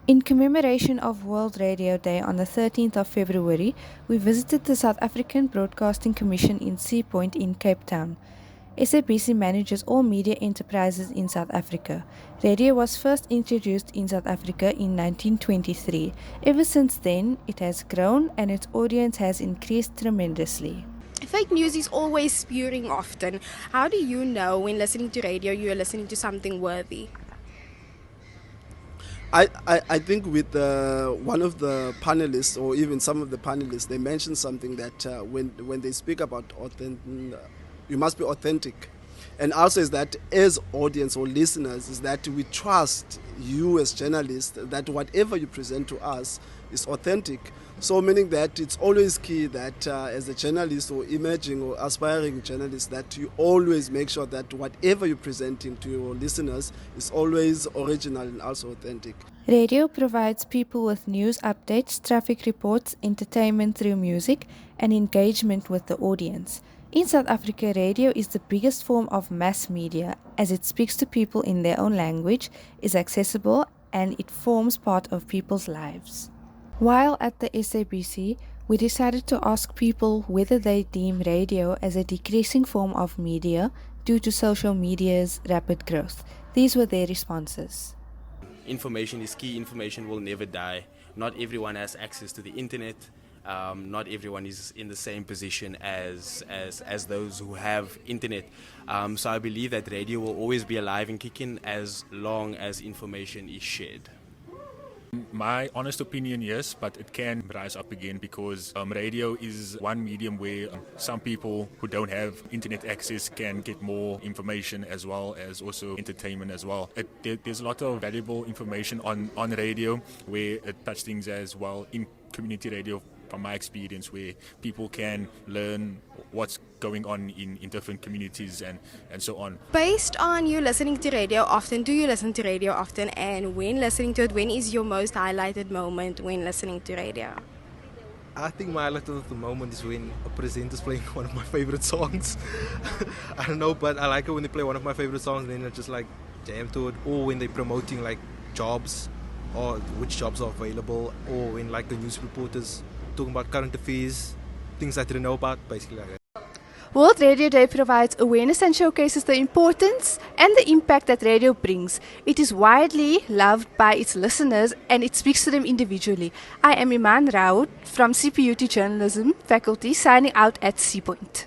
In commemoration of World Radio Day on the 13th of February, we visited the South African Broadcasting Commission in Sea Point in Cape Town. SABC manages all media enterprises in South Africa. Radio was first introduced in South Africa in 1923. Ever since then, it has grown and its audience has increased tremendously. Fake news is always spewing often. How do you know when listening to radio you are listening to something worthy? I think with one of the panelists, or even some of the panelists, they mentioned something that when they speak about you must be authentic. And also is that as audience or listeners, is that we trust you as journalists that whatever you present to us is authentic. So meaning that it's always key that as a journalist or emerging or aspiring journalist, that you always make sure that whatever you're presenting to your listeners is always original and also authentic. Radio provides people with news updates, traffic reports, entertainment through music, and engagement with the audience. In South Africa, radio is the biggest form of mass media as it speaks to people in their own language, is accessible, and it forms part of people's lives. While at the SABC, we decided to ask people whether they deem radio as a decreasing form of media due to social media's rapid growth. These were their responses. Information is key. Information will never die. Not everyone has access to the internet. Not everyone is in the same position as those who have internet. So I believe that radio will always be alive and kicking as long as information is shared. My honest opinion, yes, but it can rise up again because radio is one medium where some people who don't have internet access can get more information as well as also entertainment as well. There's a lot of valuable information on radio where it touches things as well in community radio, from my experience, where people can learn what's going on in different communities and so on. Based on you listening to radio often, do you listen to radio often? And when listening to it, when is your most highlighted moment when listening to radio? I think my highlight of the moment is when a presenter is playing one of my favorite songs. I don't know, but I like it when they play one of my favorite songs and then I just like jam to it. Or when they're promoting like jobs or which jobs are available, or when like the news reporters talking about current affairs, things I didn't know about, basically like that. World Radio Day provides awareness and showcases the importance and the impact that radio brings. It is widely loved by its listeners and it speaks to them individually. I am Iman Raoud from CPUT Journalism faculty signing out at Sea Point.